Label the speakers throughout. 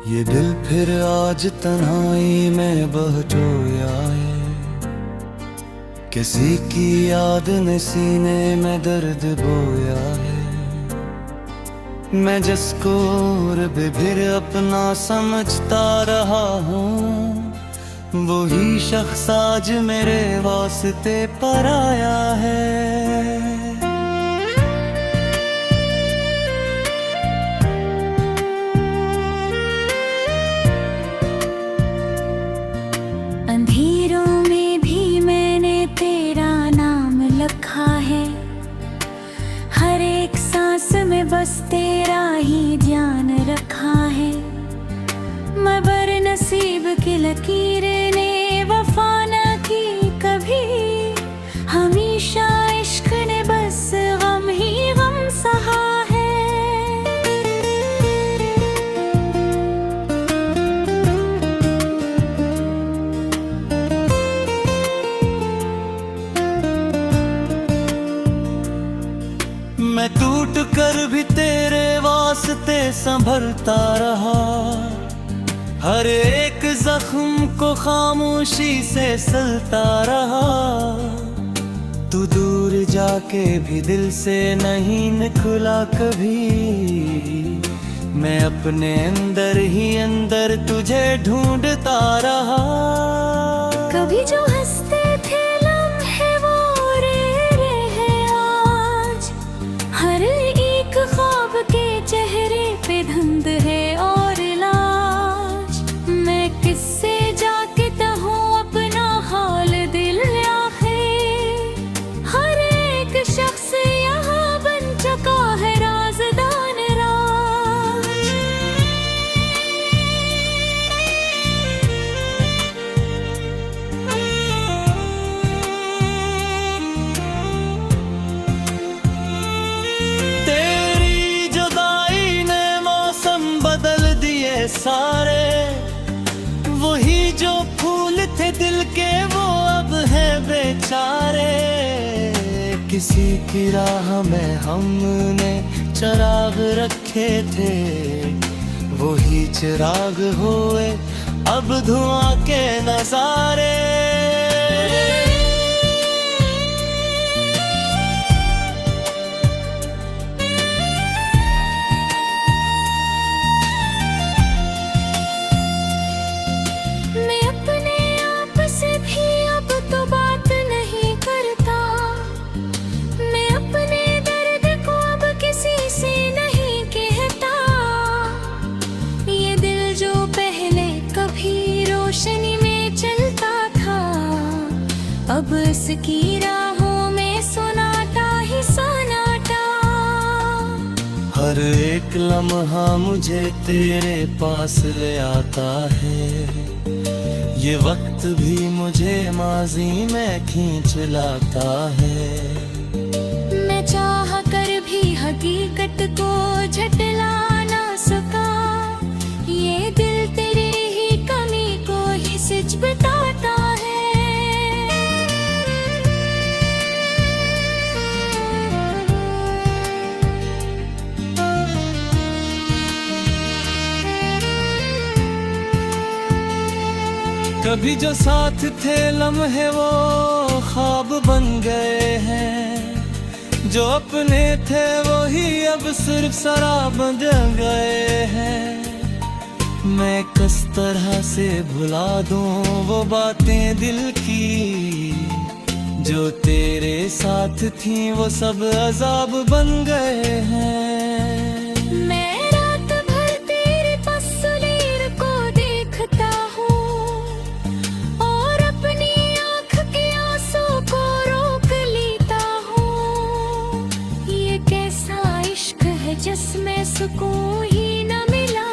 Speaker 1: ये दिल फिर आज तन्हाई में बहचोया है। किसी की याद ने सीने में दर्द बोया है। मैं जिसको रब फिर अपना समझता रहा हूँ, वही शख्स आज मेरे वास्ते पर आया है।
Speaker 2: अंधेरों में भी मैंने तेरा नाम लिखा है। हर एक सांस में बस तेरा ही ध्यान रखा है। मगर नसीब की लकीर ने वफा न की कभी। हमेशा इश्क ने बस गम ही गम सहा है।
Speaker 1: मैं टूट कर भी तेरे वास्ते संभलता रहा। हर एक जख्म को खामोशी से सलता रहा। तू दूर जाके भी दिल से नहीं निकला कभी। मैं अपने अंदर ही अंदर तुझे ढूंढता रहा।
Speaker 2: कभी जो हंसते थे लम्हे वो रे है आज। हर एक ख्वाब के चेहरे पे धुंध है और लाज। मैं किससे जाके कहूँ अपना हाल दिल आखिर। हर एक शख्स यहाँ बन चुका है राज़दान राज।
Speaker 1: तेरी जुदाई ने मौसम बदल दिए सारे। वही जो फूल थे दिल के वो अब है बेचारे। किसी की राह में हमने चिराग रखे थे। वही चिराग हुए अब धुआं के नजारे।
Speaker 2: मैं अपने आप से भी अब तो बात नहीं करता। मैं अपने दर्द को अब किसी से नहीं कहता। ये दिल जो पहले कभी रोशनी में चलता था, अब इसकी राहों में सन्नाटा ही सन्नाटा।
Speaker 1: हर एक लम्हा मुझे तेरे पास ले आता है। ये वक्त भी मुझे माजी में खींच लाता है।
Speaker 2: मैं चाह कर भी हकीकत को झटला ना सका। ये दिल तेरी ही कमी को ही सच बताता है।
Speaker 1: कभी जो साथ थे लम्हे वो ख्वाब बन गए हैं। जो अपने थे वही अब सिर्फ शराब बन गए हैं। मैं किस तरह से भुला दूं वो बातें दिल की। जो तेरे साथ थी वो सब अजाब बन गए हैं।
Speaker 2: मैं रात भर तेरी तस्वीर को देखता हूँ और अपनी आँख के आंसू को रोक लेता हूँ। ये कैसा इश्क है जिसमें सुकून ही न मिला।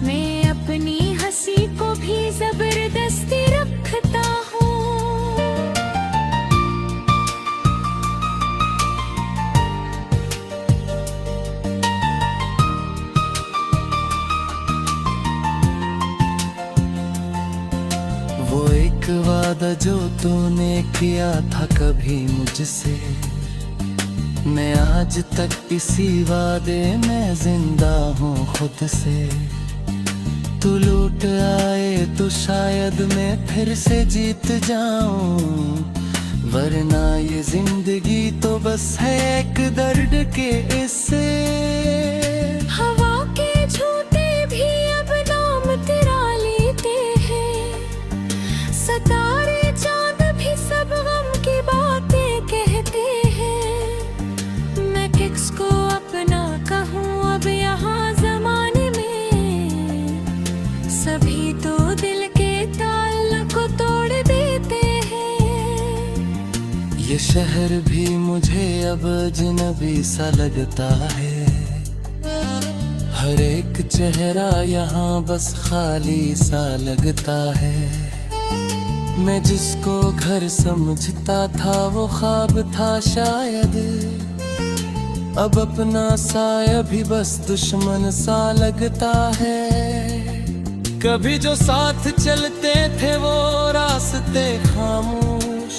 Speaker 2: मैं अपनी हंसी को भी जबरदस्ती रखता हूँ।
Speaker 1: वो एक वादा जो तूने किया था कभी मुझसे, मैं आज तक इसी वादे में जिंदा हूँ खुद से। तू लूट आए तो शायद मैं फिर से जीत जाऊं, वरना ये जिंदगी तो बस है एक दर्द के इससे।
Speaker 2: हवा के झूठे भी अब नाम तेरा लेते हैं, सितारे चांद भी सब गम की बातें कहते हैं। मैं किसको अपना कहूँ अब यहाँ ज़माने में, सभी तो दिल के ताल्लुक को तोड़ देते हैं।
Speaker 1: ये शहर भी मुझे अब अजनबी सा लगता है, हर एक चेहरा यहाँ बस खाली सा लगता है। मैं जिसको घर समझता था वो ख्वाब था शायद, अब अपना साया भी बस दुश्मन सा लगता है। कभी जो साथ चलते थे वो रास्ते खामोश,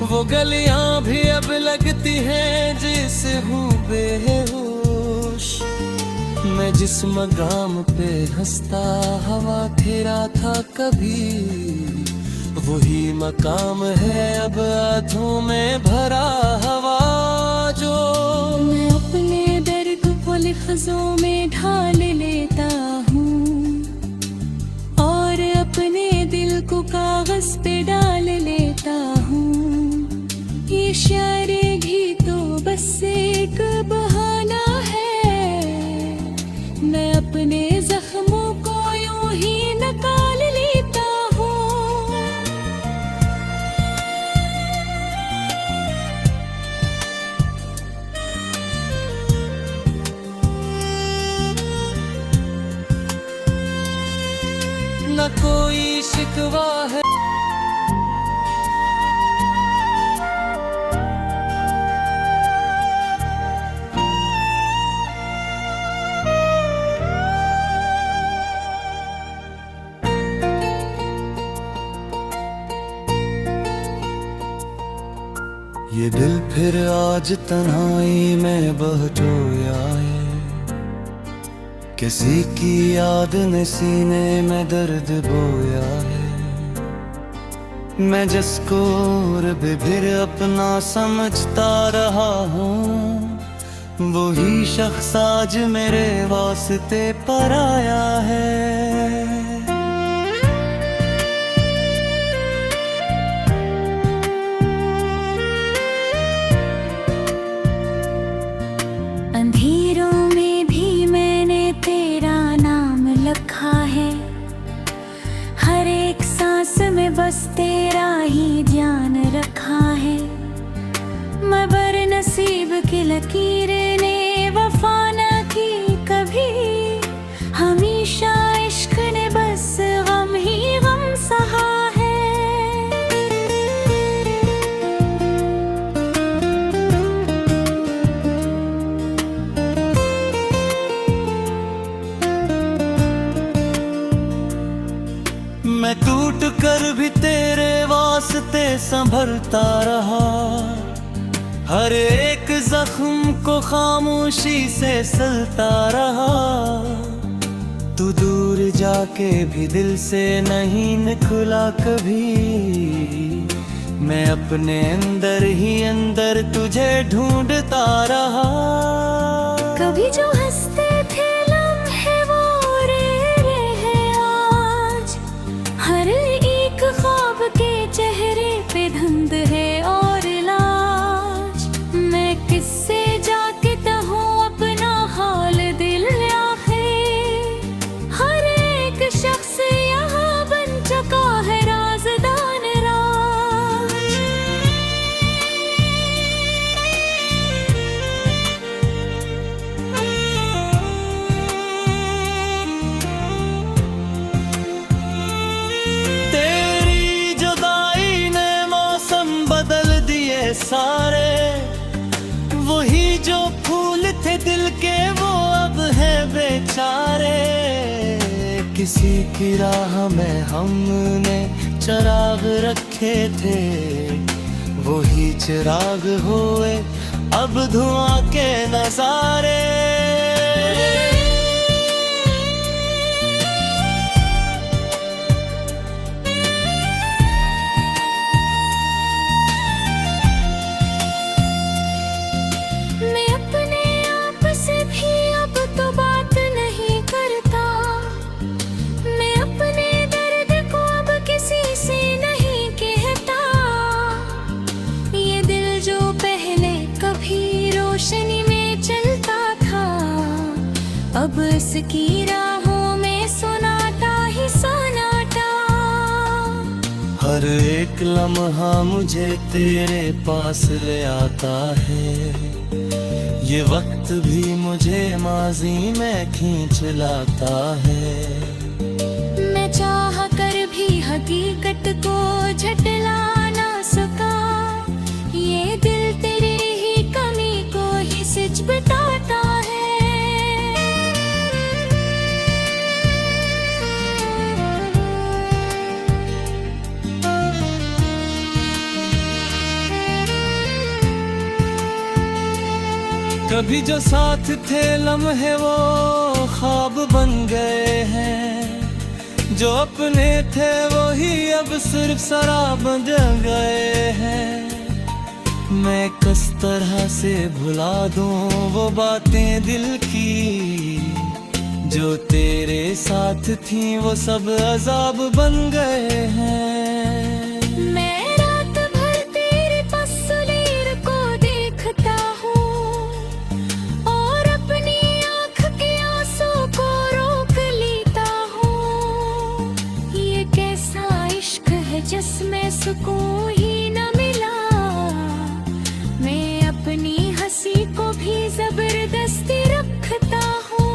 Speaker 1: वो गलियां भी अब लगती हैं जिसे हूँ बेहोश। मैं जिस मकाम पे हंसता हवा घेरा था कभी, वही मकाम है अब आंखों में भरा हवा जो।
Speaker 2: मैं अपने दर्द को लफ्ज़ों में ढाल लेता हूँ, और अपने दिल को कागज पे डाल लेता हूँ। ये शायरी भी तो बस एक बहाना है, मैं अपने जख्मों को यूं ही निकाल लेता हूँ।
Speaker 1: न कोई शिकवा है, ये दिल फिर आज तन्हाई में बहचोया है। किसी की याद ने सीने में दर्द बोया है। मैं जिसको भी फिर अपना समझता रहा हूँ, वही शख्स आज मेरे वास्ते पर आया है।
Speaker 2: अंधेरों में भी मैंने तेरा नाम लिखा है, हर एक सांस में बस तेरा ही ध्यान रखा है। मगर नसीब की लकीर ने वफा न की कभी, हमेशा इश्क ने बस गम ही गम सहा है।
Speaker 1: मैं टूट कर भी तेरे वास्ते संभलता रहा, हर एक जख्म को खामोशी से सलता रहा। तू दूर जाके भी दिल से नहीं निकला कभी, मैं अपने अंदर ही अंदर तुझे ढूंढता रहा।
Speaker 2: कभी जो हंसते थे लम्हे वो रे हैं आज, हर एक ख्वाब के चेहरे पे धुंध है और लाज। मैं किससे जाके कहूँ अपना हाल दिल आखिर, हर एक शख्स यहाँ बन चुका है राज़दान राज।
Speaker 1: तेरी जुदाई ने मौसम बदल दिए सारे, वही जो फूल थे दिल के वो अब है बेचारे। किसी की राह में हमने चिराग रखे थे, वही चिराग हुए अब धुआं के नजारे।
Speaker 2: अब इसकी राहों में सन्नाटा ही सन्नाटा।
Speaker 1: हर एक लम्हा मुझे तेरे पास ले आता है, ये वक्त भी मुझे माजी में खींच लाता है।
Speaker 2: मैं चाह कर भी हकीकत को झटला ना सका, ये दिल तेरी ही कमी को ही सच बताता है।
Speaker 1: कभी जो साथ थे लम्हे वो ख्वाब बन गए हैं, जो अपने थे वो ही अब सिर्फ शराब बन गए हैं। मैं किस तरह से भुला दूं वो बातें दिल की, जो तेरे साथ थी वो सब अजाब बन गए हैं।
Speaker 2: मैं रात भर तेरे तस्वीर को देखता हूँ और अपनी आँख के आंसू को रोक लेता हूँ। ये कैसा इश्क है जिसमें सुकून ही न मिला, मैं अपनी हंसी को भी जबरदस्ती रखता हूँ।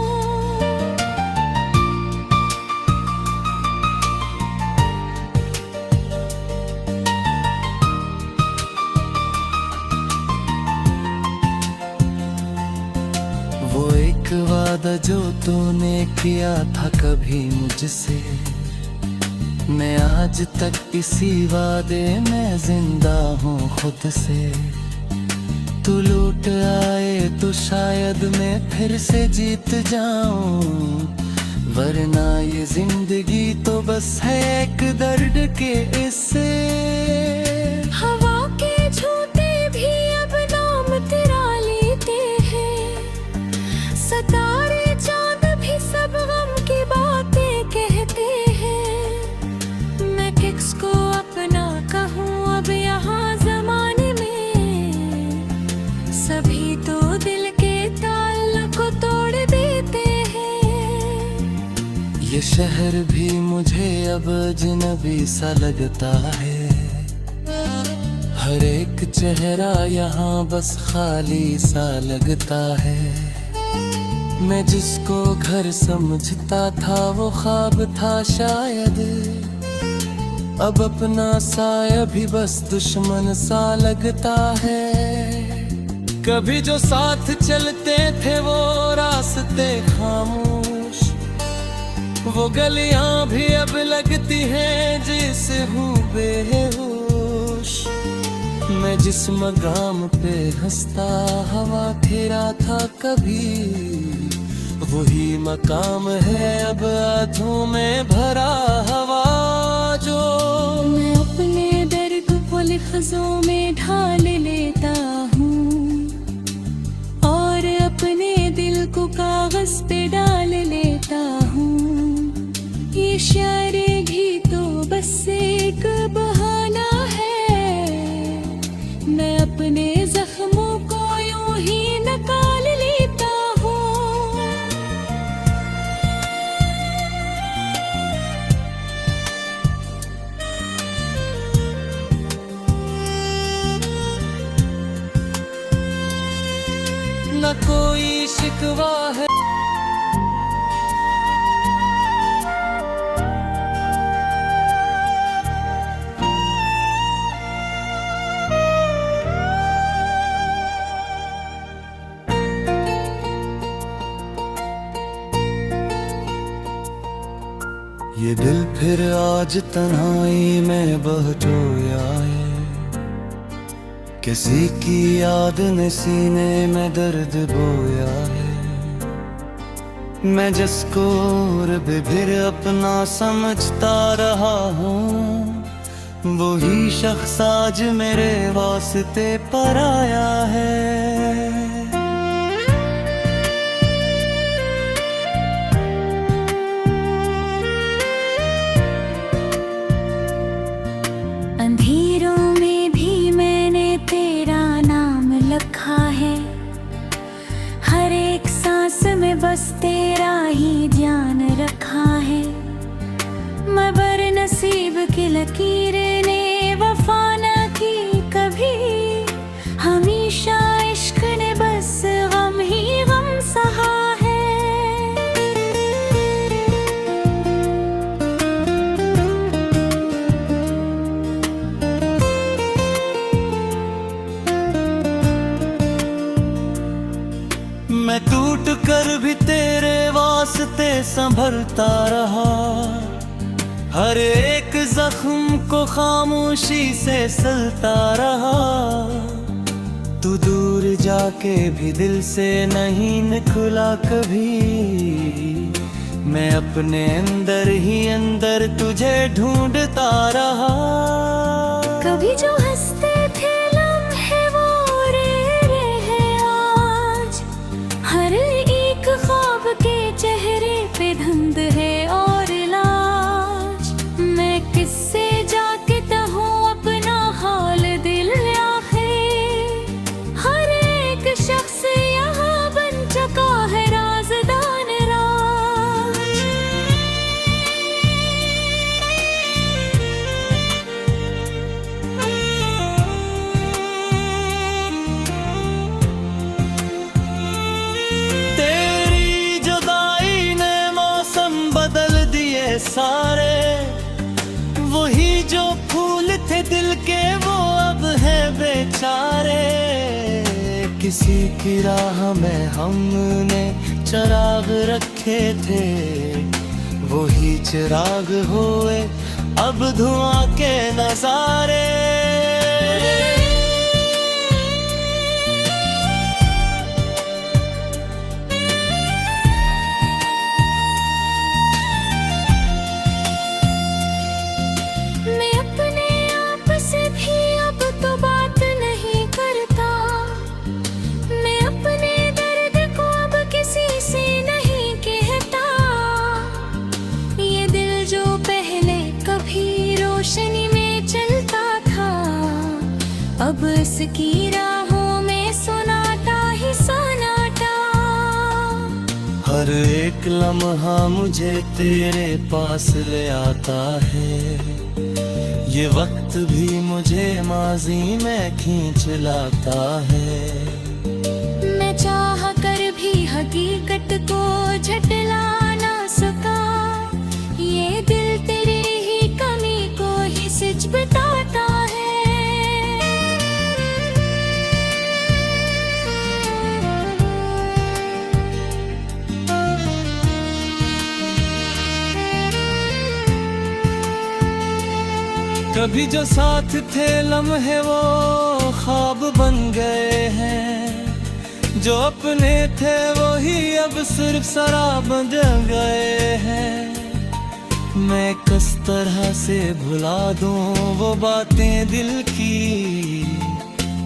Speaker 1: वो एक वादा जो तूने किया था कभी मुझसे, मैं आज तक इसी वादे में जिंदा हूँ खुद से। तू लूट आए तो शायद मैं फिर से जीत जाऊं, वरना ये जिंदगी तो बस है एक दर्द के इससे।
Speaker 2: हवा के झूठे भी अब नाम तेरा लेते हैं, सितारे चांद भी सब गम की बातें कहते हैं। मैं किसको अपना कहूँ अब यहाँ जमाने में, सभी तो दिल के ताल्लुक को तोड़ देते हैं।
Speaker 1: ये शहर भी मुझे अब अजनबी सा लगता है, हर एक चेहरा यहाँ बस खाली सा लगता है। मैं जिसको घर समझता था वो ख्वाब था शायद, अब अपना साया भी बस दुश्मन सा लगता है। कभी जो साथ चलते थे वो रास्ते खामोश, वो गलियां भी अब लगती हैं जिसे हूँ बेहोश। मैं जिस मकाम पे हंसता हवा फेरा था कभी, वही मकाम है अब आंखों में भरा हवा जो।
Speaker 2: मैं अपने दर्द को लफ्ज़ों में ढाल लेता हूँ और अपने दिल को कागज पे डाल लेता हूँ। ये शायरी भी तो बस एक बहाना है, मैं अपने जख्मों को यूं ही निकाल लेता हूँ।
Speaker 1: न कोई शिकवा है, ये दिल फिर आज तन्हाई में बहचोया है। किसी की याद ने सीने में दर्द बोया है। मैं जिसको रब फिर अपना समझता रहा हूँ, वही शख्स आज मेरे वास्ते पर आया है।
Speaker 2: अंधेरों में भी मैंने तेरा नाम लिखा है, हर एक सांस में बस तेरा ही ध्यान रखा है। मगर नसीब की लकीर ने वफा न की कभी, हमेशा इश्क ने बस गम ही गम सहा है।
Speaker 1: मैं टूट कर भी तेरे वास्ते संभलता रहा, हर एक जख्म को खामोशी से सलता रहा। तू दूर जाके भी दिल से नहीं निकला कभी, मैं अपने अंदर ही अंदर तुझे ढूंढता रहा।
Speaker 2: कभी जो हंसते थे लम्हे वो रे हैं आज, हर एक ख्वाब के चेहरे पे धुंध है और लाज। मैं किससे जाके कहूँ अपना हाल दिल आखिर, हर एक शख्स यहाँ बन चुका है राज़दान राज।
Speaker 1: तेरी जुदाई ने मौसम बदल दिए सारे, वही जो फूल थे दिल के वो अब है बेचारे। किसी की राह में हमने चिराग रखे थे, वही चिराग हुए अब धुआं के नजारे।
Speaker 2: मैं अपने आप से भी अब तो बात नहीं करता, मैं अपने दर्द को अब किसी से नहीं कहता। ये दिल जो पहले कभी रोशनी में चलता था, अब इसकी राहों में सुनाता ही सन्नाटा।
Speaker 1: हर एक लम्हा मुझे तेरे पास ले आता है, ये वक्त भी मुझे माजी में खींच लाता है।
Speaker 2: मैं चाह कर भी हकीकत को झटला ना सका, ये दिल तेरी ही कमी को ही सच बताता है।
Speaker 1: कभी जो साथ थे लम्हे वो ख्वाब बन गए हैं, जो अपने थे वही अब सिर्फ शराब बन गए हैं। मैं किस तरह से भुला दूं वो बातें दिल की,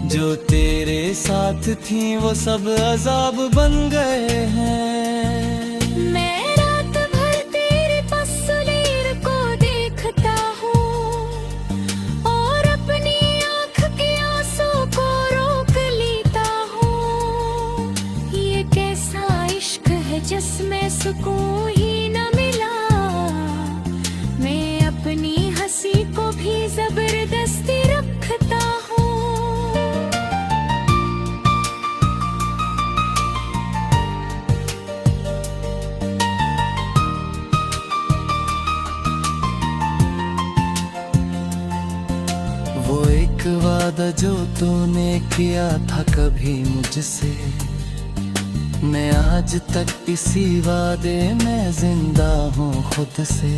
Speaker 1: जो तेरे साथ थी वो सब अजाब बन गए हैं।
Speaker 2: मैं रात भर तेरी तस्वीर को देखता हूँ और अपनी आँख के आंसू को रोक लेता हूँ। ये कैसा इश्क है जिसमें सुकून ही न मिला, मैं अपनी हंसी को भी जबरदस्ती रखता हूँ।
Speaker 1: वो एक वादा जो तूने किया था कभी मुझसे, मैं आज तक इसी वादे में जिंदा हूँ खुद से।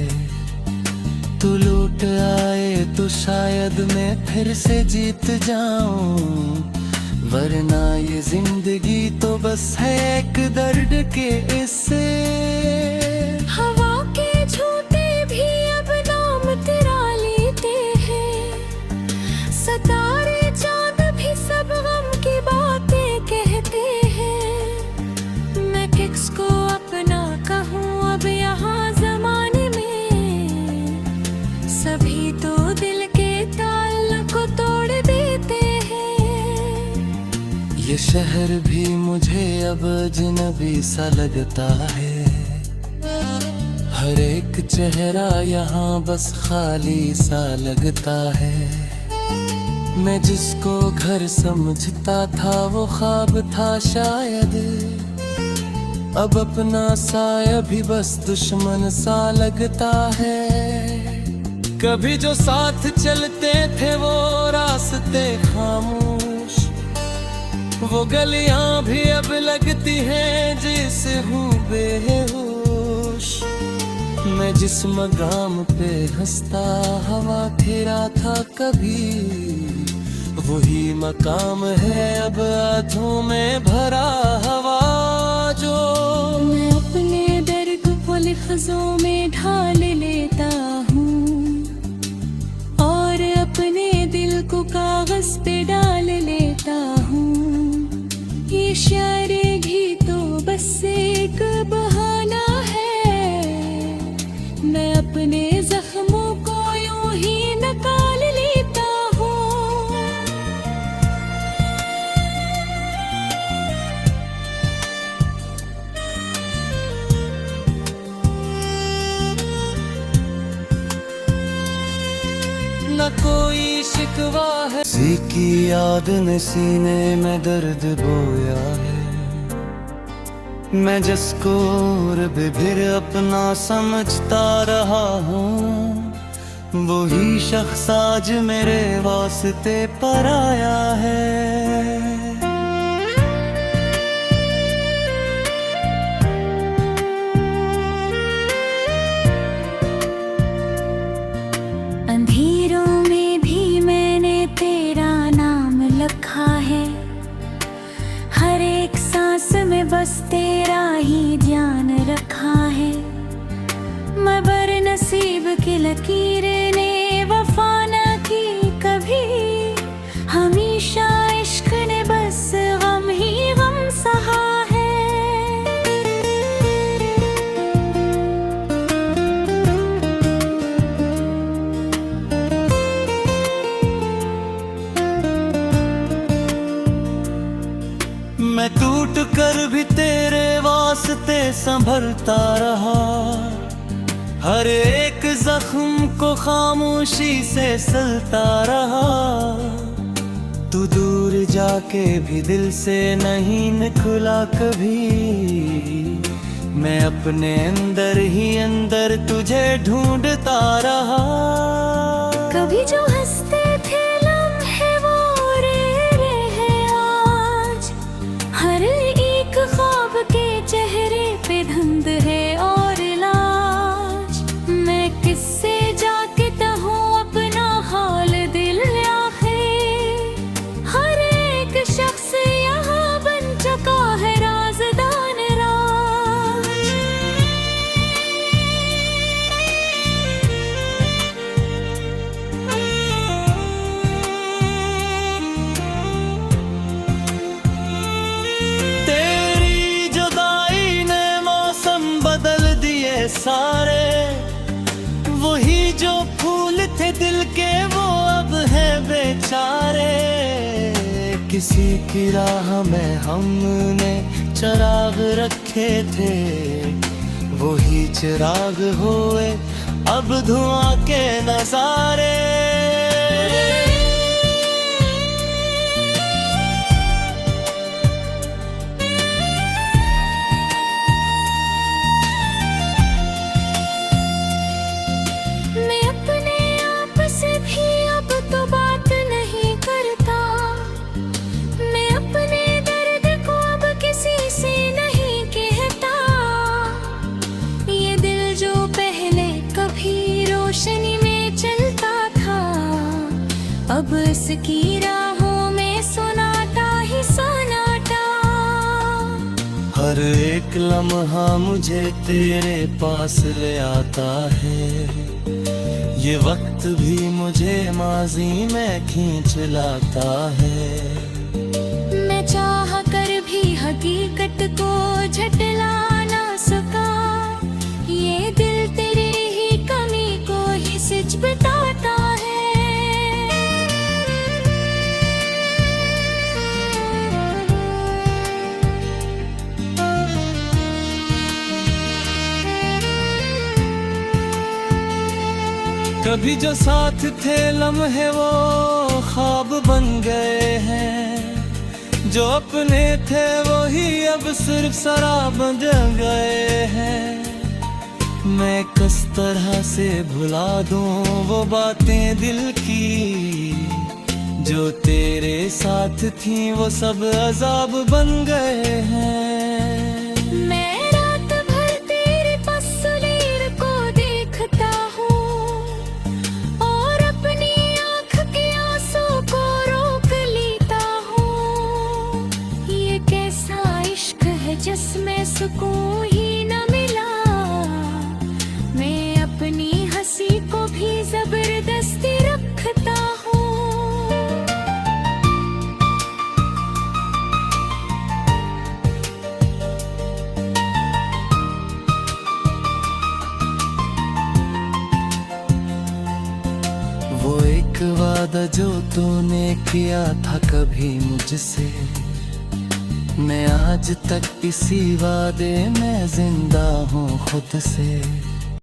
Speaker 1: तू लूट आए तो शायद मैं फिर से जीत जाऊं, वरना ये जिंदगी तो बस है एक दर्द के इससे।
Speaker 2: हवा के झूठे भी अब नाम तेरा लेते हैं, सितारे चांद भी सब गम की बातें कहते हैं। मैं किसको अपना कहूँ अब यहाँ जमाने में, सभी तो दिल के ताल्लुक को तोड़ देते हैं।
Speaker 1: ये शहर भी मुझे अब अजनबी सा लगता है। हर एक चेहरा यहाँ बस खाली सा लगता है। मैं जिसको घर समझता था वो ख्वाब था शायद, अब अपना साया भी बस दुश्मन सा लगता है। कभी जो साथ चलते थे वो रास्ते खामोश, वो गलियां भी अब लगती हैं जैसे हूँ बेहोश। मैं जिस मकाम पे हंसता हवा फेरा था कभी, वही मकाम है अब आंखों में भरा हवा जो।
Speaker 2: मैं अपने दर्द को लफ्ज़ों में ढाल लेता हूँ और अपने दिल को कागज पे डाल लेता हूँ। ये शायरी भी तो बस एक बहाना है, मैं अपने जख्मों को यूं ही निकाल लेता हूँ।
Speaker 1: न कोई शिकवा है, किसी की याद ने सीने में दर्द बोया है। मैं जिसको फिर अपना समझता रहा हूँ, वही शख्स आज मेरे वास्ते पर आया है।
Speaker 2: अंधेरों में भी मैंने तेरा नाम लिखा है, हर एक सांस में बस तेरा ही ध्यान रखा है। मगर नसीब की लकीर ने वफा न की कभी, हमेशा इश्क ने बस गम ही गम सहा है।
Speaker 1: मैं टूट कर भी तेरे वास्ते संभलता रहा, हर एक जख्म को खामोशी से सलता रहा। तू दूर जाके भी दिल से नहीं निकला कभी, मैं अपने अंदर ही अंदर तुझे ढूंढता रहा।
Speaker 2: कभी जो हंसते थे लम्हे वो रे हैं आज, हर एक ख्वाब के चेहरे पे धुंध है और लाज। मैं किससे जाके कहूँ अपना हाल दिल आखिर, हर एक शख्स यहाँ बन चुका है राज़दान राज।
Speaker 1: तेरी जुदाई ने मौसम बदल दिए सारे, वही जो फूल थे दिल के वो अब है बेचारे। किसी की राह में हमने चिराग रखे थे, वही चिराग हुए अब धुआं के नजारे।
Speaker 2: मैं अपने आप से भी अब तो बात नहीं करता, मैं अपने दर्द को अब किसी से नहीं कहता। ये दिल जो पहले कभी रोशनी में चलता था, अब इसकी राहों में सुनाता ही सन्नाटा।
Speaker 1: हर एक लम्हा मुझे तेरे पास ले आता है, ये वक्त भी मुझे माजी में खींच लाता है।
Speaker 2: मैं चाह कर भी हकीकत को झटला ना सका, ये दिल तेरी ही कमी को ही सच बताता है।
Speaker 1: कभी जो साथ थे लम्हे वो ख्वाब बन गए हैं, जो अपने थे वही अब सिर्फ शराब बन गए हैं। मैं किस तरह से भुला दूं वो बातें दिल की, जो तेरे साथ थी वो सब अजाब बन गए हैं।
Speaker 2: मैं रात भर तेरे तस्वीर को देखता हूँ और अपनी आँख के आंसू को रोक लेता हूँ। ये कैसा इश्क है जिसमें सुकून ही न मिला, मैं अपनी हंसी को भी जबरदस्ती रखता हूँ।
Speaker 1: वो एक वादा जो तूने किया था कभी मुझसे, मैं आज तक इसी वादे में जिंदा हूँ खुद से।